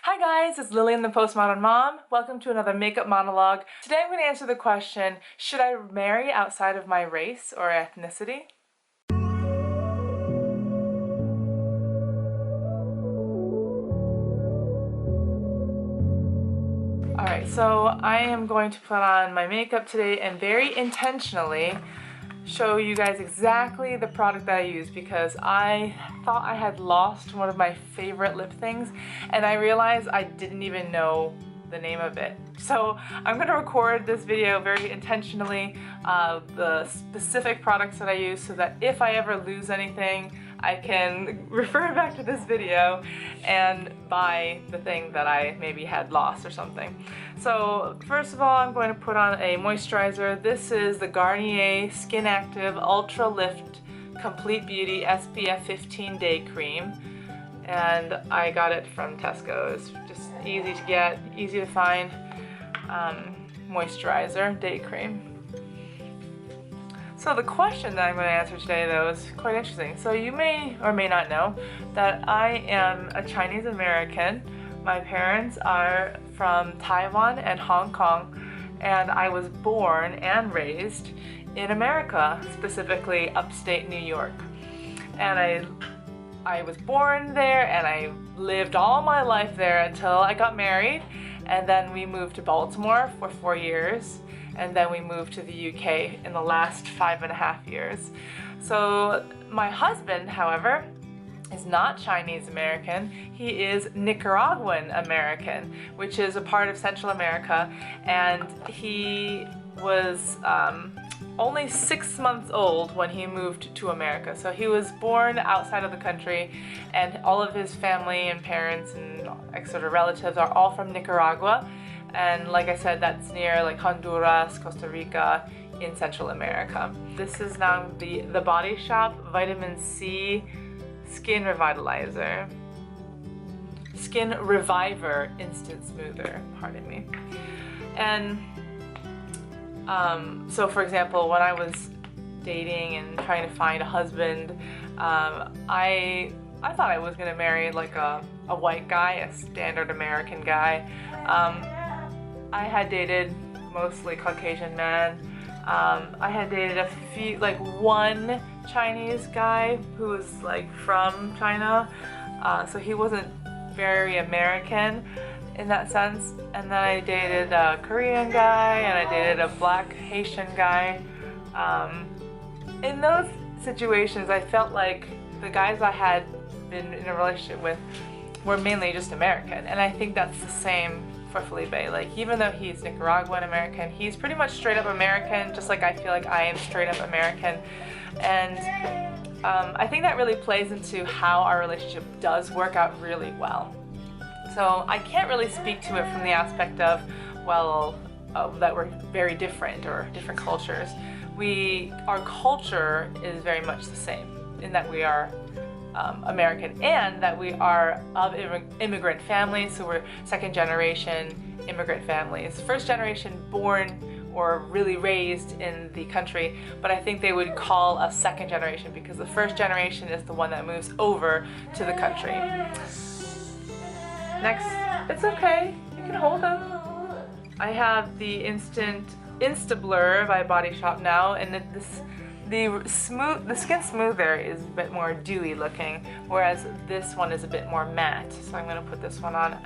Hi guys, it's Lillian the Postmodern Mom. Welcome to another makeup monologue. Today I'm going to answer the question, should I marry outside of my race or ethnicity? Alright, so I am going to put on my makeup today and very intentionally show you guys exactly the product that I use because I thought I had lost one of my favorite lip things and I realized I didn't even know the name of it. So I'm going to record this video very intentionally, the specific products that I use, so that if I ever lose anything I can refer back to this video and buy the thing that I maybe had lost or something. So first of all, I'm going to put on a moisturizer. This is the Garnier Skin Active Ultra Lift Complete Beauty SPF 15 Day Cream. And I got it from Tesco. It's just easy to get, easy to find moisturizer, day cream. So the question that I'm going to answer today, though, is quite interesting. So you may or may not know that I am a Chinese American. My parents are from Taiwan and Hong Kong, and I was born and raised in America, specifically upstate New York. And I was born there and I lived all my life there until I got married, and then we moved to Baltimore for 4 years. And then we moved to the UK in the last 5.5 years. So my husband, however, is not Chinese American. He is Nicaraguan American, which is a part of Central America, and he was only 6 months old when he moved to America. So he was born outside of the country, and all of his family and parents and etc. relatives are all from Nicaragua. And like I said, that's near like Honduras, Costa Rica, in Central America. This is now the Body Shop Vitamin C Skin Revitalizer. Skin Reviver Instant Smoother, pardon me. And so for example, when I was dating and trying to find a husband, I thought I was gonna marry like a white guy, a standard American guy. I had dated mostly Caucasian men. I had dated one Chinese guy who was like from China, so he wasn't very American in that sense. And then I dated a Korean guy and I dated a black Haitian guy. In those situations, I felt like the guys I had been in a relationship with were mainly just American, and I think that's the same for Felipe. Like, even though he's Nicaraguan American, he's pretty much straight up American, just like I feel like I am straight up American. And I think that really plays into how our relationship does work out really well. So I can't really speak to it from the aspect of, well, that we're very different or different cultures. Our culture is very much the same in that we are American, and that we are of immigrant families, so we're second generation immigrant families. First generation born or really raised in the country, but I think they would call us second generation because the first generation is the one that moves over to the country. Next, it's okay, you can hold them. I have the Insta Blur by Body Shop now, and the Skin Smoother is a bit more dewy looking, whereas this one is a bit more matte. So I'm going to put this one on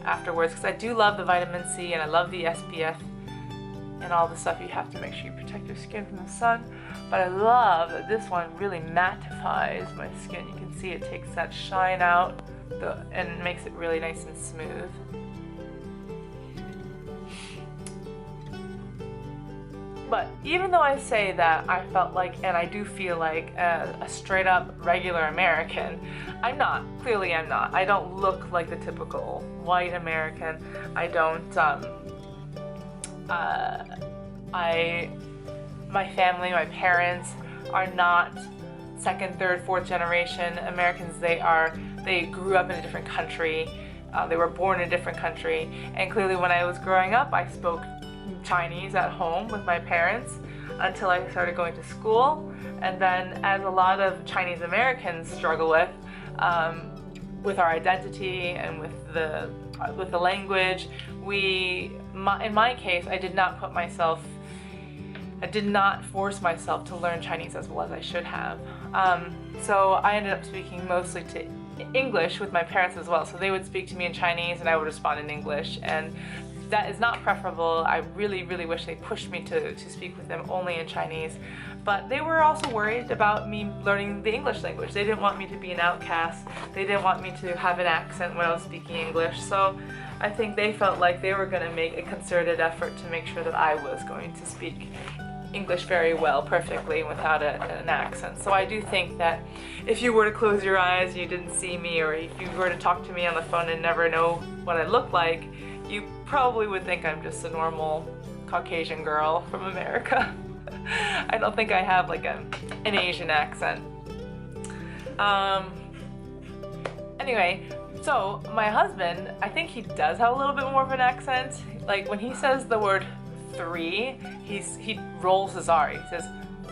afterwards because I do love the vitamin C and I love the SPF and all the stuff. You have to make sure you protect your skin from the sun. But I love that this one really mattifies my skin. You can see it takes that shine out and makes it really nice and smooth. But even though I say that I felt like, and I do feel like a straight up regular American, I'm not. Clearly I'm not. I don't look like the typical white American. I don't, my family, my parents are not second, third, fourth generation Americans. They grew up in a different country. They were born in a different country. And clearly when I was growing up, I spoke Chinese at home with my parents until I started going to school. And then, as a lot of Chinese Americans struggle with, with our identity and with the language. In my case, I did not force myself to learn Chinese as well as I should have. So I ended up speaking mostly to English with my parents as well. So they would speak to me in Chinese and I would respond in English. And that is not preferable. I really, really wish they pushed me to speak with them only in Chinese. But they were also worried about me learning the English language. They didn't want me to be an outcast. They didn't want me to have an accent when I was speaking English. So I think they felt like they were going to make a concerted effort to make sure that I was going to speak English very well, perfectly, without an accent. So I do think that if you were to close your eyes and you didn't see me, or if you were to talk to me on the phone and never know what I look like, you probably would think I'm just a normal Caucasian girl from America. I don't think I have like an Asian accent. Anyway, so my husband, I think he does have a little bit more of an accent. Like when he says the word 3, he rolls his R. He says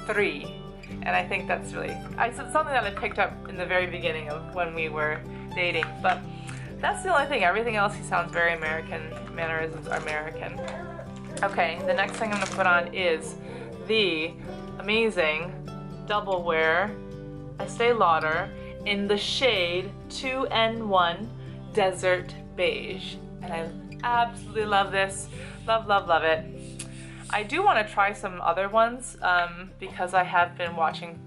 3, and I think that's really something that I picked up in the very beginning of when we were dating. But that's the only thing. Everything else, he sounds very American. Mannerisms are American. Okay, the next thing I'm gonna put on is the amazing double wear Estee Lauder in the shade 2N1 Desert Beige, and I absolutely love this. Love, love, love it. I do want to try some other ones because I have been watching,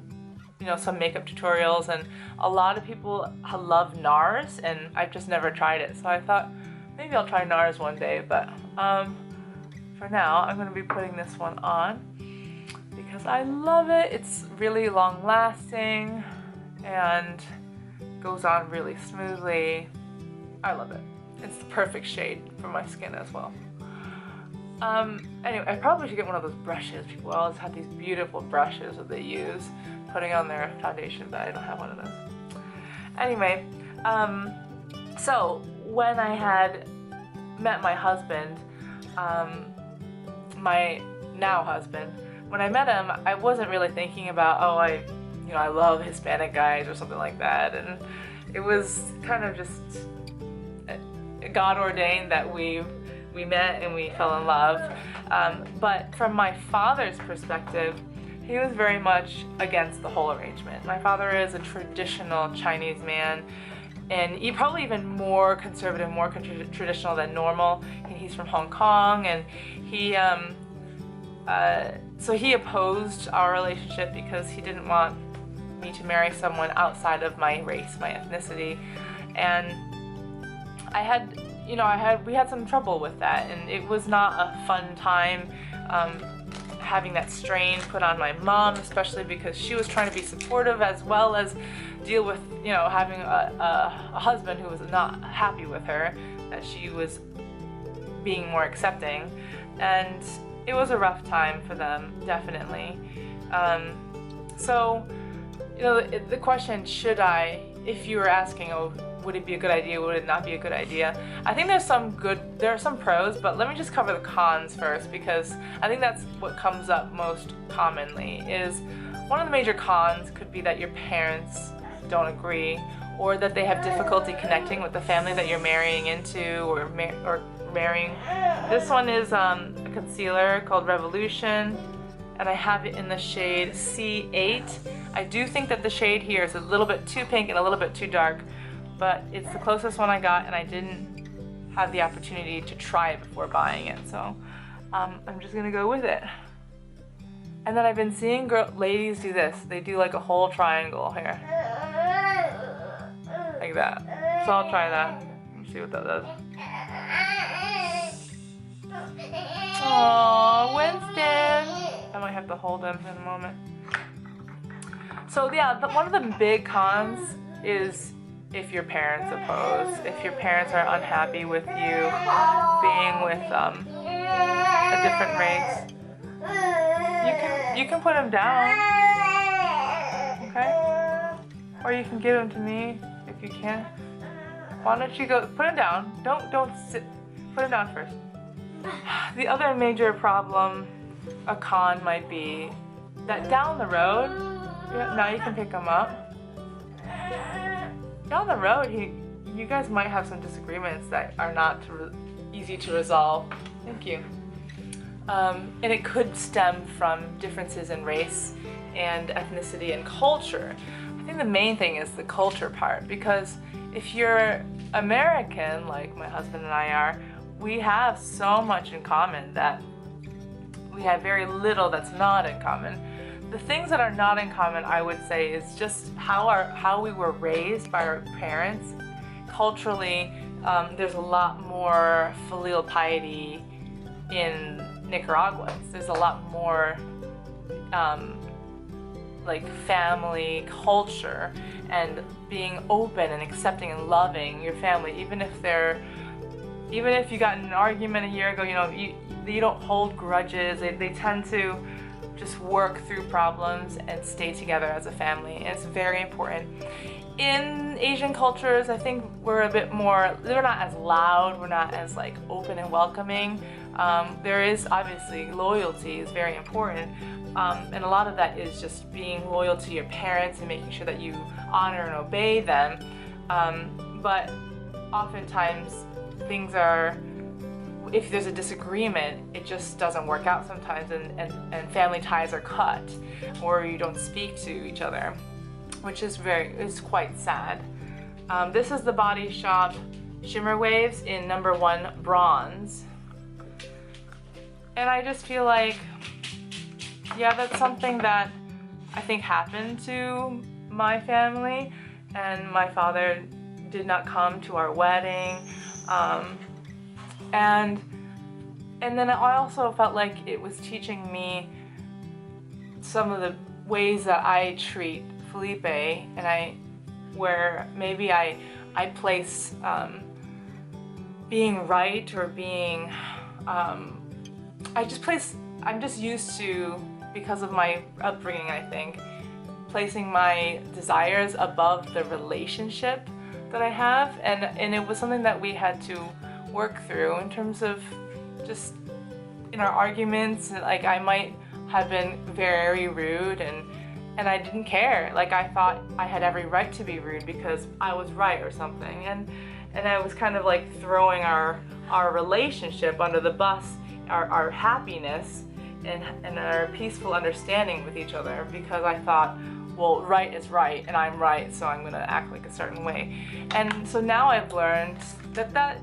some makeup tutorials, and a lot of people love NARS, and I've just never tried it. So I thought maybe I'll try NARS one day, but for now I'm going to be putting this one on because I love it. It's really long lasting and goes on really smoothly. I love it. It's the perfect shade for my skin as well. Anyway, I probably should get one of those brushes. People always have these beautiful brushes that they use putting on their foundation, but I don't have one of those. Anyway, so when I had met my husband, my now husband, when I met him, I wasn't really thinking about, I love Hispanic guys or something like that, and it was kind of just God ordained that we met and we fell in love. But from my father's perspective, he was very much against the whole arrangement. My father is a traditional Chinese man, and he probably even more conservative, more traditional than normal. He's from Hong Kong, and so he opposed our relationship because he didn't want me to marry someone outside of my race, my ethnicity, and we had some trouble with that, and it was not a fun time having that strain put on my mom, especially because she was trying to be supportive as well as deal with, having a husband who was not happy with her, that she was being more accepting, and it was a rough time for them, definitely. So, the question, if you were asking, would it be a good idea, would it not be a good idea? I think there are some pros, but let me just cover the cons first, because I think that's what comes up most commonly. Is one of the major cons could be that your parents don't agree, or that they have difficulty connecting with the family that you're marrying into or marrying. This one is a concealer called Revolution, and I have it in the shade C8. I do think that the shade here is a little bit too pink and a little bit too dark, but it's the closest one I got, and I didn't have the opportunity to try it before buying it, so I'm just gonna go with it. And then I've been seeing ladies do this. They do like a whole triangle here, like that. So I'll try that and see what that does. Aww, Winston! I might have to hold him in a moment. So yeah, one of the big cons is if your parents oppose, if your parents are unhappy with you being with a different race, you can put him down, okay? Or you can give him to me if you can. Why don't you go put him down? Don't sit. Put him down first. The other major problem, a con, might be that down the road, now you can pick him up. Down the road, you guys might have some disagreements that are not easy to resolve. Thank you. And it could stem from differences in race and ethnicity and culture. I think the main thing is the culture part, because if you're American, like my husband and I are, we have so much in common that we have very little that's not in common. The things that are not in common, I would say, is just how we were raised by our parents. Culturally, there's a lot more filial piety in Nicaraguans. There's a lot more like family culture and being open and accepting and loving your family, even if you got in an argument a year ago, you know, you don't hold grudges. They tend to just work through problems and stay together as a family, and it's very important. In Asian cultures, I think we're not as loud, we're not as like open and welcoming. There is obviously loyalty is very important, and a lot of that is just being loyal to your parents and making sure that you honor and obey them. But oftentimes if there's a disagreement, it just doesn't work out sometimes, and family ties are cut, or you don't speak to each other, which is quite sad. This is the Body Shop Shimmer Waves in number 1 bronze. And I just feel like, yeah, that's something that I think happened to my family, and my father did not come to our wedding. And then I also felt like it was teaching me some of the ways that I treat Felipe, and where maybe I place being right or being I'm just used to, because of my upbringing, I think, placing my desires above the relationship that I have, and it was something that we had to work through in terms of just in our arguments. Like, I might have been very rude, and I didn't care. Like, I thought I had every right to be rude because I was right or something, and I was kind of like throwing our relationship under the bus, our happiness and our peaceful understanding with each other, because I thought, well, right is right and I'm right, so I'm gonna act like a certain way. And so now I've learned that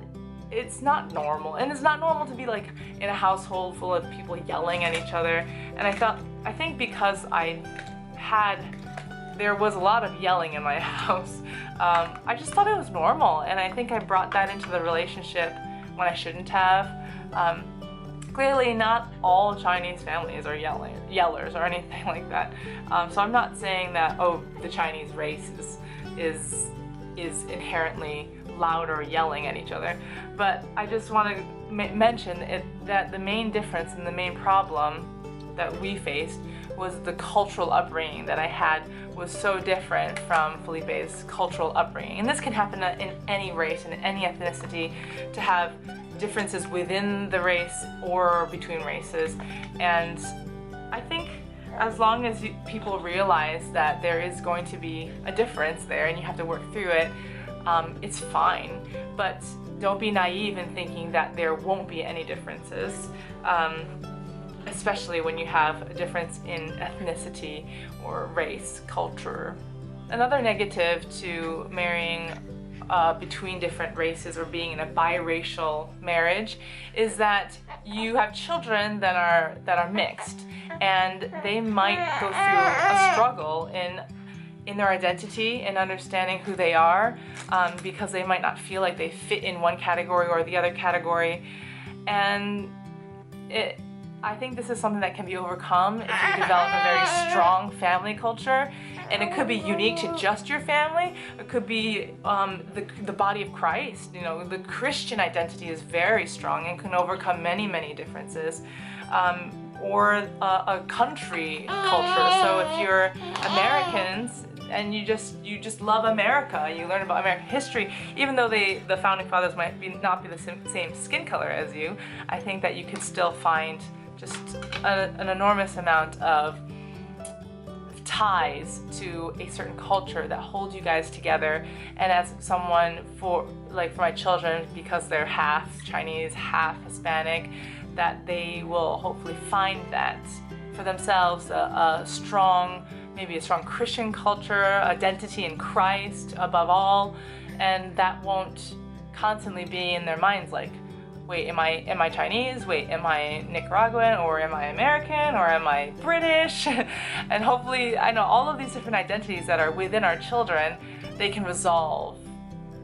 it's not normal, and it's not normal to be like in a household full of people yelling at each other. And I think because there was a lot of yelling in my house, I just thought it was normal, and I think I brought that into the relationship when I shouldn't have. Clearly not all Chinese families are yellers or anything like that. So I'm not saying that, oh, the Chinese race is inherently loud or yelling at each other. But I just want to mention that the main difference and the main problem that we faced was the cultural upbringing that I had was so different from Felipe's cultural upbringing. And this can happen in any race and any ethnicity, to have differences within the race or between races. And I think as long as people realize that there is going to be a difference there and you have to work through it, it's fine. But don't be naive in thinking that there won't be any differences, especially when you have a difference in ethnicity or race, culture. Another negative to marrying between different races or being in a biracial marriage is that you have children that are mixed, and they might go through a struggle in their identity and understanding who they are, because they might not feel like they fit in one category or the other category. And I think this is something that can be overcome if you develop a very strong family culture. And it could be unique to just your family. It could be the body of Christ. You know, the Christian identity is very strong and can overcome many, many differences. Or a country culture. So if you're Americans and you just love America, you learn about American history, even though the founding fathers might not be the same skin color as you, I think that you could still find just an enormous amount of ties to a certain culture that holds you guys together. And as someone, for my children, because they're half Chinese, half Hispanic, that they will hopefully find that for themselves, a strong, maybe a strong Christian culture, identity in Christ above all, and that won't constantly be in their minds like, wait, am I Chinese? Wait, am I Nicaraguan? Or am I American? Or am I British? And hopefully, I know all of these different identities that are within our children, they can resolve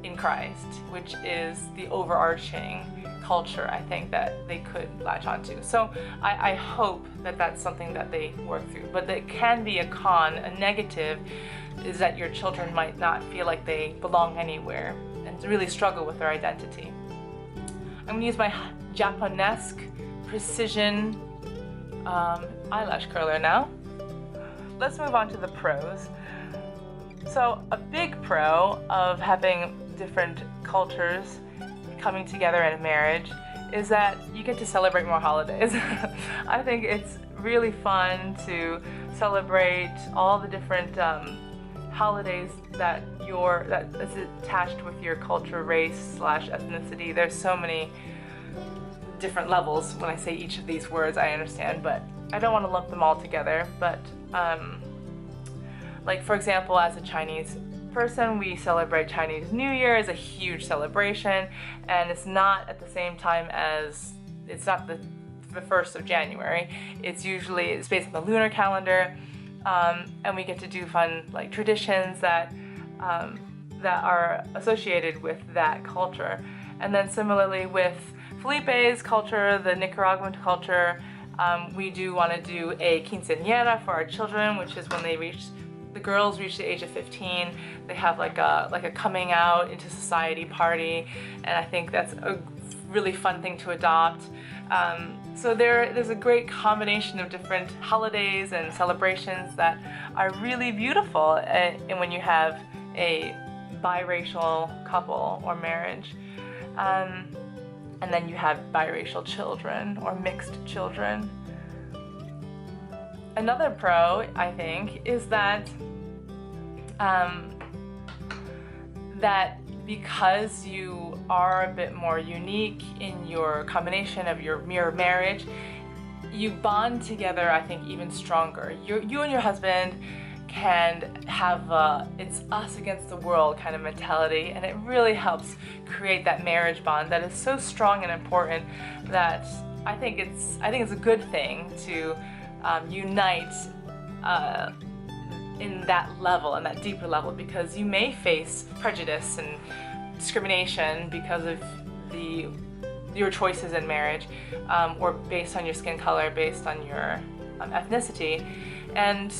in Christ, which is the overarching culture, I think, that they could latch onto. So I hope that that's something that they work through. But it can be a con, a negative, is that your children might not feel like they belong anywhere and really struggle with their identity. I'm going to use my Japonesque precision eyelash curler now. Let's move on to the pros. So a big pro of having different cultures coming together in a marriage is that you get to celebrate more holidays. I think it's really fun to celebrate all the different holidays that's attached with your culture, race / ethnicity. There's so many different levels. When I say each of these words, I understand, but I don't want to lump them all together. But like, for example, as a Chinese person, we celebrate Chinese New Year as a huge celebration, and it's not at the same time as, it's not the 1st of January. It's based on the lunar calendar, and we get to do fun like traditions that are associated with that culture. And then similarly with Felipe's culture, the Nicaraguan culture, we do want to do a quinceañera for our children, which is when the girls reach the age of 15. They have like a coming out into society party, and I think that's a really fun thing to adopt. So there's a great combination of different holidays and celebrations that are really beautiful, and when you have a biracial couple or marriage. And then you have biracial children or mixed children. Another pro, I think, is that that because you are a bit more unique in your combination of your marriage, you bond together, I think, even stronger. You and your husband can have it's us against the world kind of mentality, and it really helps create that marriage bond that is so strong and important that I think it's a good thing to unite in that level, in that deeper level, because you may face prejudice and discrimination because of your choices in marriage, or based on your skin color, based on your ethnicity, and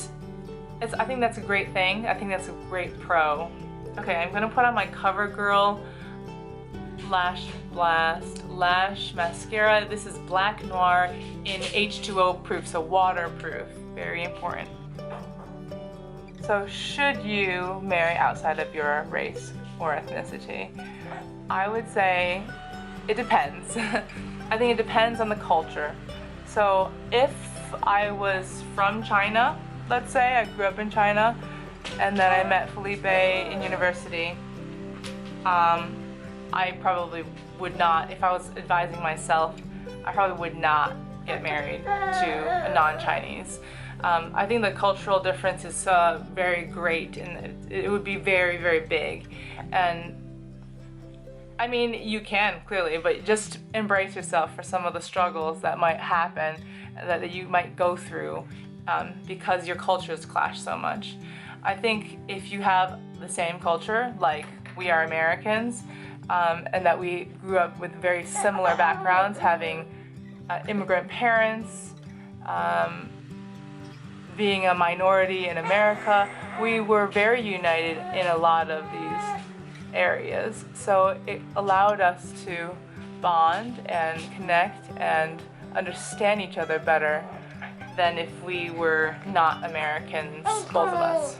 I think that's a great thing. I think that's a great pro. Okay, I'm gonna put on my CoverGirl Lash Blast Lash Mascara. This is Black Noir in H2O proof, so waterproof. Very important. So should you marry outside of your race or ethnicity? I would say it depends. I think it depends on the culture. So if I was from China, let's say I grew up in China, and then I met Felipe in university, I probably would not, if I was advising myself, I probably would not get married to a non-Chinese. I think the cultural difference is very great, and it would be very, very big. And I mean, you can, clearly, but just embrace yourself for some of the struggles that might happen, that you might go through, because your cultures clash so much. I think if you have the same culture, like we are Americans, and that we grew up with very similar backgrounds, having immigrant parents, being a minority in America, we were very united in a lot of these areas. So it allowed us to bond and connect and understand each other better than if we were not Americans, both of us.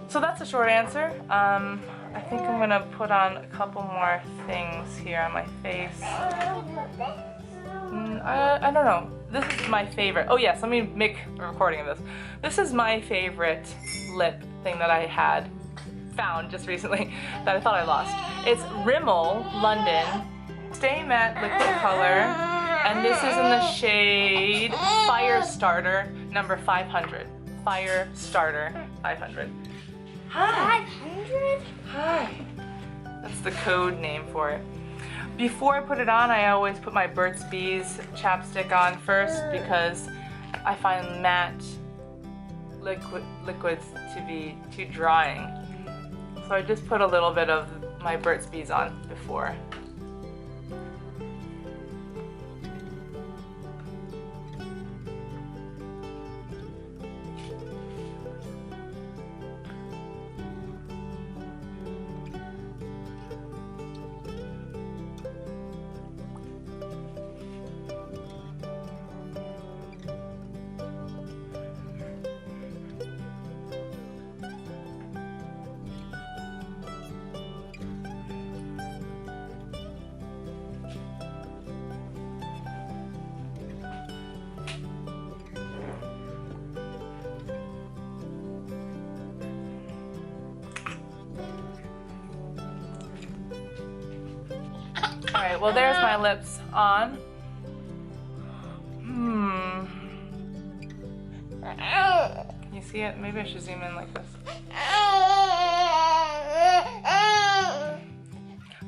So that's a short answer. I think I'm gonna put on a couple more things here on my face. I don't know. This is my favorite. Oh yes, let me make a recording of this. This is my favorite lip thing that I had found just recently that I thought I lost. It's Rimmel London Stay Matte Liquid Color, and this is in the shade Fire Starter number 500. Fire Starter 500. Hi. 500? Hi. That's the code name for it. Before I put it on, I always put my Burt's Bees chapstick on first because I find matte liquids to be too drying. So I just put a little bit of my Burt's Bees on before. Alright, well there's my lips on. Can you see it? Maybe I should zoom in like this.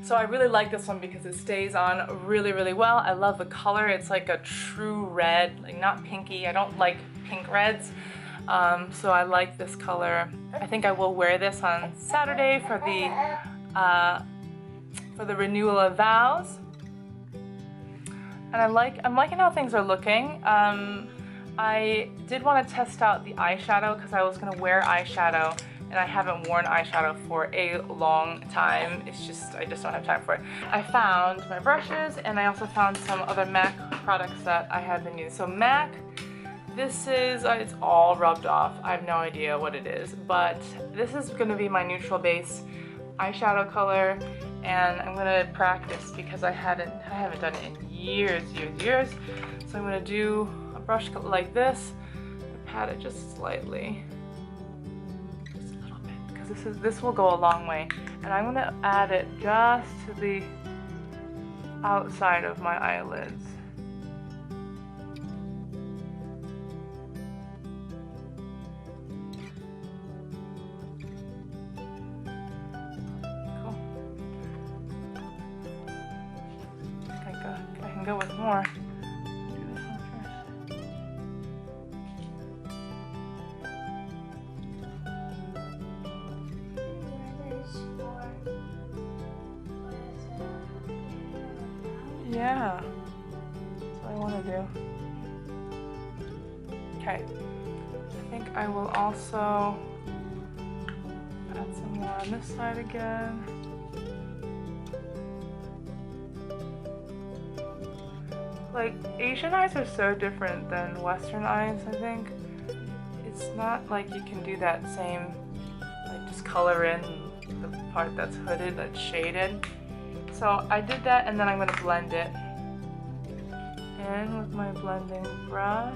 So I really like this one because it stays on really, really well. I love the color. It's like a true red, like not pinky. I don't like pink reds. So I like this color. I think I will wear this on Saturday for the renewal of vows. And I'm liking how things are looking. I did want to test out the eyeshadow because I was going to wear eyeshadow and I haven't worn eyeshadow for a long time. I just don't have time for it. I found my brushes and I also found some other MAC products that I have been using. So MAC, this is, it's all rubbed off. I have no idea what it is, but this is going to be my neutral base eyeshadow color, and I'm gonna practice because I haven't done it in years. So I'm gonna do a brush like this, pat it just slightly, just a little bit, because this will go a long way. And I'm gonna add it just to the outside of my eyelids. I can go with more. Do this one first. Yeah, that's what I want to do. Okay, I think I will also add some more on this side again. Like, Asian eyes are so different than Western eyes, I think. It's not like you can do that same, like, just color in the part that's hooded, that's shaded. So I did that, and then I'm going to blend it in with my blending brush.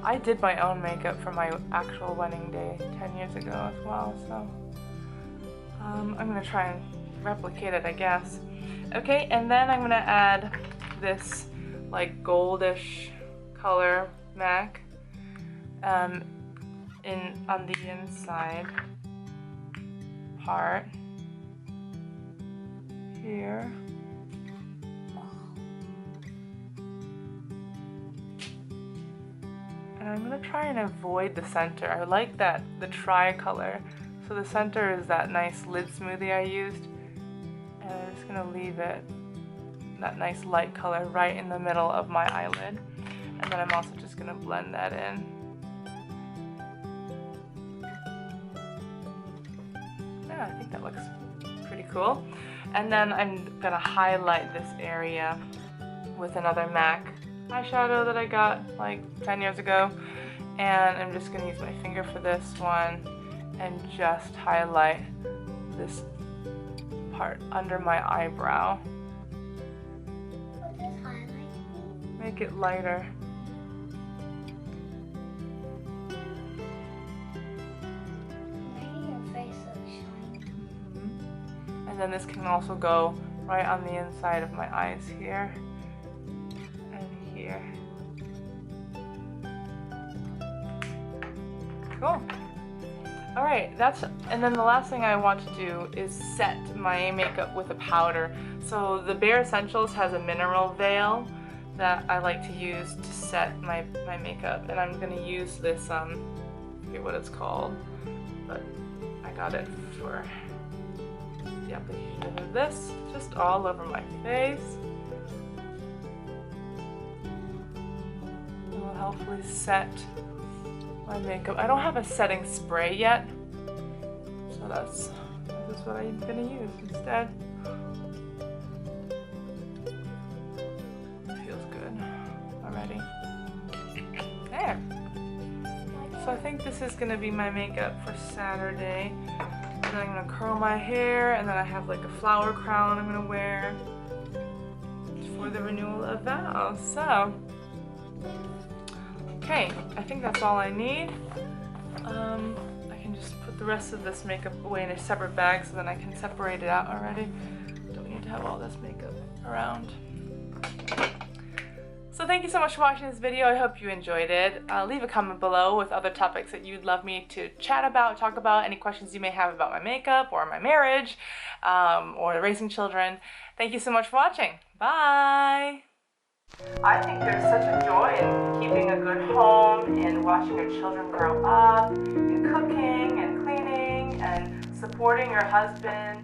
I did my own makeup for my actual wedding day 10 years ago as well, so I'm going to try and replicate it, I guess. Okay, and then I'm going to add this like goldish color MAC on the inside part here. And I'm going to try and avoid the center. I like that, the tri-color. So the center is that nice lid smoothie I used. And I'm just going to leave it, that nice light color, right in the middle of my eyelid. And then I'm also just going to blend that in. Yeah, I think that looks pretty cool. And then I'm going to highlight this area with another MAC eyeshadow that I got like 10 years ago. And I'm just going to use my finger for this one and just highlight this part under my eyebrow. What does highlight mean? Make it lighter. Making your face look shiny. And then this can also go right on the inside of my eyes here and here. Cool. Alright, and then the last thing I want to do is set my makeup with a powder. So the Bare Essentials has a mineral veil that I like to use to set my makeup, and I'm gonna use this, I forget what it's called, but I got it for the application of this, just all over my face. It will hopefully set my makeup. I don't have a setting spray yet, so this is what I'm gonna use instead. Feels good already. There. So I think this is gonna be my makeup for Saturday. And then I'm gonna curl my hair, and then I have like a flower crown I'm gonna wear for the renewal of vows. So. Okay, I think that's all I need. I can just put the rest of this makeup away in a separate bag so then I can separate it out already. Don't need to have all this makeup around. So thank you so much for watching this video. I hope you enjoyed it. Leave a comment below with other topics that you'd love me to chat about, talk about, any questions you may have about my makeup or my marriage or raising children. Thank you so much for watching. Bye! I think there's such a joy in keeping a good home, in watching your children grow up, in cooking and cleaning and supporting your husband.